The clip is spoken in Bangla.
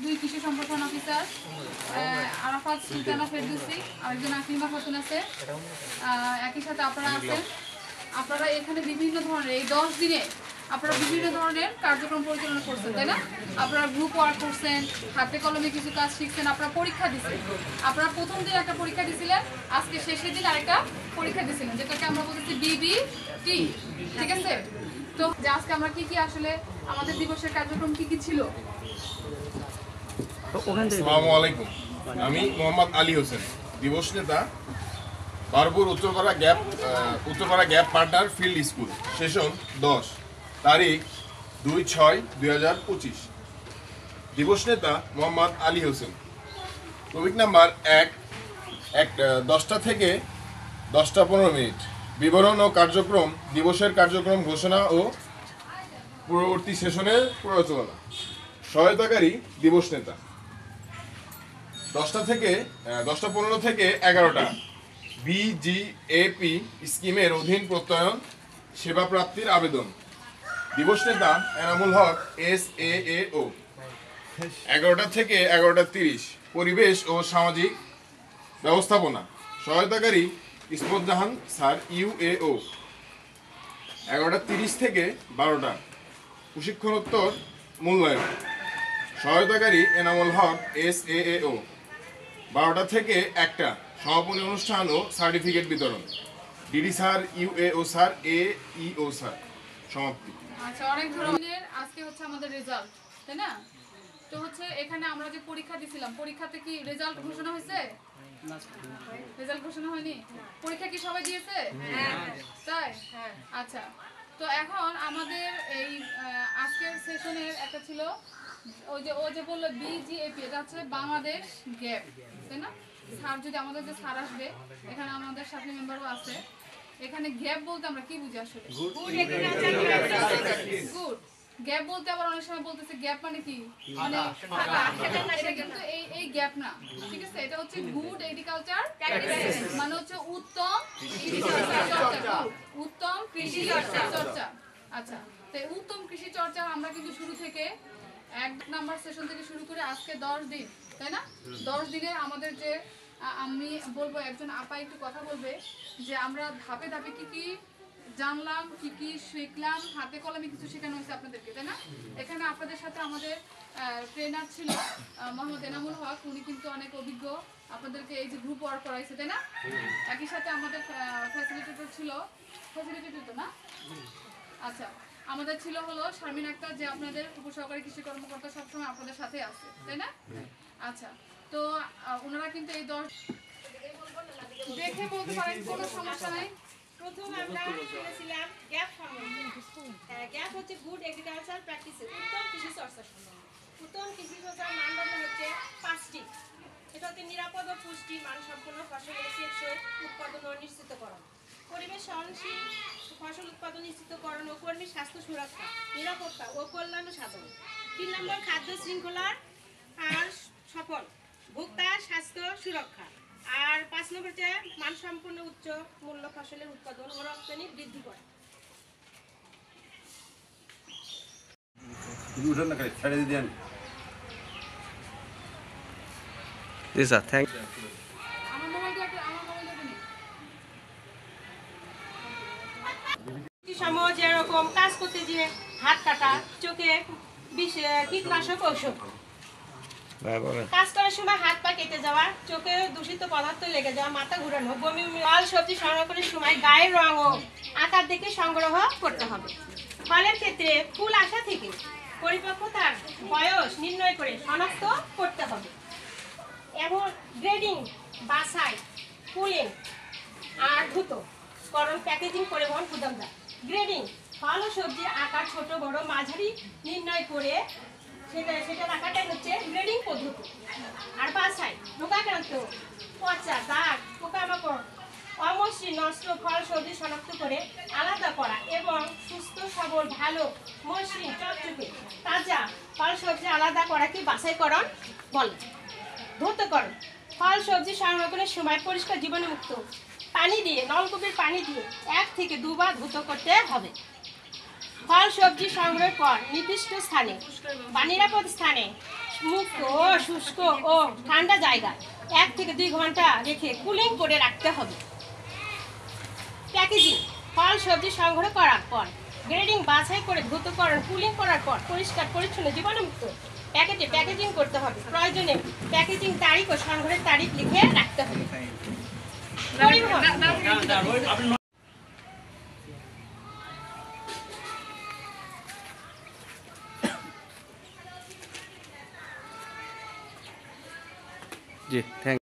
দুই কৃষি সম্প্রসারণ অফিসার আরাফাত সুলতানা ফেরদৌসি, আরেকজন আকলিমা খাতুন আছে, একই সাথে আপনারা আছেন। আপনারা এখানে বিভিন্ন ধরনের এই 10 দিনে আপনারা বিভিন্ন ধরনের কার্যক্রম পরিচালনা করছেন, তাই না? আপনারা গ্রুপ ওয়ার্ক করছেন, হাতে কলমে কিছু কাজ শিখছেন, আপনারা পরীক্ষা দিচ্ছেন। আপনারা প্রথম দিন একটা পরীক্ষা দিয়েছিলেন, আজকে শেষের দিন আরেকটা পরীক্ষা দিয়েছিলেন, যেটাকে আমরা বলতেছি বিবিটি, ঠিক আছে? তো আজকে আমরা কি কি আসলে আমাদের দিবসের কার্যক্রম কি কি ছিল? আসসালামু আলাইকুম, আমি মোহাম্মদ আলী হোসেন, দিবস নেতা, Barpur Uttarpara gap partner field school, session 10, তারিখ 2/6/2025। দিবস নেতা মোহাম্মদ আলী হোসেন। টপিক নাম্বার 1, 10টা থেকে 10:15। বিবরণ ও কার্যক্রম, দিবসের কার্যক্রম ঘোষণা ও পূর্ববর্তী সেশনের প্ররোচনা। সহায়তাকারী দিবস নেতা। 10:15 থেকে 11টা বিজিএপি স্কিমের অধীন প্রত্যয়ন সেবা প্রাপ্তির আবেদন। দিবস নেতা এনামুল হক SAAO। 11টা থেকে 11:30 পরিবেশ ও সামাজিক ব্যবস্থাপনা। সহায়তাকারী ইসমত জাহান স্যার UAO। 11:30 থেকে 12টা প্রশিক্ষণোত্তর মূল্যায়ন। সহায়তাকারী এনামুল হক SAAO। 12টা থেকে 1টা সমাপনী অনুষ্ঠান ও সার্টিফিকেট বিতরণ। DD sir UAO sir AEO sir. সমাপ্তি। আচ্ছা, অনেক ধরনের আজকে হচ্ছে আমাদের রেজাল্ট, তাই না? তো হচ্ছে এখানে আমরা যে পরীক্ষা দিছিলাম, পরীক্ষাতে কি রেজাল্ট ঘোষণা হয়েছে? রেজাল্ট ঘোষণা হয়নি? পরীক্ষা কি সবাই দিয়েছে? তাই? আচ্ছা, তো এখন আমাদের এই আজকের সেশনের একটা ছিল ও যে বললো BGAP, এটা হচ্ছে বাংলাদেশ গ্যাপ, তাই না? স্যার যদি আমাদের যে স্যার আসবে, এখানে আমাদের সাথে মেম্বারও আছে। এখানে গ্যাপ বলতে আমরা কি বুঝি আসলে? গুড। গ্যাপ বলতে আবার অনেক সময় বলতেছে গ্যাপ মানে কি, মানে এটা কিন্তু এই গ্যাপ না, ঠিক আছে? এটা হচ্ছে গুড এগ্রিকালচার প্র্যাকটিসেস, মানে হচ্ছে উত্তম কৃষি চর্চা। আচ্ছা, তো উত্তম কৃষি চর্চা আমরা কিন্তু শুরু থেকে 1 নাম্বার সেশন থেকে শুরু করে আজকে 10 দিন, তাই না? 10 দিনে আমাদের যে আমি বলবো একজন আপা একটু কথা বলবে যে আমরা ধাপে ধাপে কি কি জানলাম, কি কি শিখলাম, হাতে কলমে কিছু শেখানো হয়েছে আপনাদেরকে, তাই না? এখানে আপনাদের সাথে আমাদের ট্রেনার ছিল মোহাম্মদ এনামুল হক, উনি কিন্তু অনেক অভিজ্ঞ, আপনাদেরকে এই যে গ্রুপ ওয়ার্ক করাইছে, তাই না? একই সাথে আমাদের ফ্যাসিলিটেটর ছিল, ফ্যাসিলিটেটর তো না? আচ্ছা, আমাদের ছিল হলো শারমিন আক্তার, যে আপনাদের উপসহকারী কৃষি কর্মকর্তা, সবসময় আপনাদের সাথে আছে, তাই না? আচ্ছা, তো ওনারা কিন্তু এই 10 দেখে বলতে পারেন, কোনো সমস্যা নাই। প্রথম আমরা শুনেছিলাম গ্যাপ সম্বন্ধে। গ্যাপ হচ্ছে গুড এগ্রিকালচার প্র্যাকটিসেস, উত্তম কৃষি চর্চা সম্বন্ধে। উত্তম কৃষি চর্চার মানদণ্ড হচ্ছে 5টি। এটা হচ্ছে নিরাপদ ও পুষ্টি মানসম্পন্ন ফসলের টেকসই উৎপাদন ও নিশ্চিতকরণ, পরিবেশ সহনশীল ফসল উৎপাদন নিশ্চিতকরণ ও কর্মী স্বাস্থ্য সুরক্ষা, নিরাপত্তা ও কল্যাণ সাধন। 3 নম্বর খাদ্য শৃঙ্খলার আর সফল ভোক্তা স্বাস্থ্য সুরক্ষা। আর 5 নম্বর হচ্ছে মানসম্পন্ন উচ্চ মূল্য ফসলের উৎপাদন ও রপ্তানি বৃদ্ধি করা। জি স্যার, থ্যাংক ইউ। সময় যেরকম কাজ করতে গিয়ে হাত কাটা, চোখে কীটনাশক ঔষধ, কাজ করার সময় হাত পা কেটে যাওয়া, চোখে দূষিত পদার্থ লেগে যাওয়া, মাথা ঘুরানো, বমি, ফল সবজি সংরক্ষণের সময় গায়ের রং ও আকার দেখে সংগ্রহ করতে হবে। ফলের ক্ষেত্রে ফুল আসা থেকে পরিপক্বতার বয়স নির্ণয় করে শনাক্ত করতে হবে। এবং গ্রেডিং, বাছাই, কুলিং আর ধুতো করণ, প্যাকেজিং, পরিবহন, গুদামজাত। গ্রেডিং, ফল ও সবজির আকার ছোট বড় মাঝারি নির্ণয় করে সেটার আকারটাই হচ্ছে গ্রেডিং পদ্ধতি। আর বাছাই, রোগাক্রান্ত, পচা, দাগ, পোকামাকড়, অমসৃণ, নষ্ট ফল সবজি শনাক্ত করে আলাদা করা এবং সুস্থ সবল ভালো মসৃণ চকচকে তাজা ফল সবজি আলাদা করাকে বাছাইকরণ বলে। ধৌতকরণ, ফল সবজি সংরক্ষণের সময় পরিষ্কার জীবাণুমুক্ত পানি দিয়ে, নলকূপের পানি দিয়ে 1 থেকে 2 বার ধৌত করতে হবে। ফল সবজি সংগ্রহের পর নির্দিষ্ট স্থানে বা নিরাপদ স্থানে মুক্ত ও শুষ্ক ও ঠান্ডা জায়গা 1 থেকে 2 ঘন্টা রেখে কুলিং করে রাখতে হবে। প্যাকেজিং, ফল সবজি সংগ্রহ করার পর গ্রেডিং বাছাই করে দ্রুতকরণ কুলিং করার পর পরিষ্কার পরিচ্ছন্ন জীবাণুমুক্ত প্যাকেটে প্যাকেজিং করতে হবে। প্রয়োজনে প্যাকেজিং তারিখ ও সংগ্রহের তারিখ লিখে রাখতে হবে। পরিবহন, জি থ্যাংক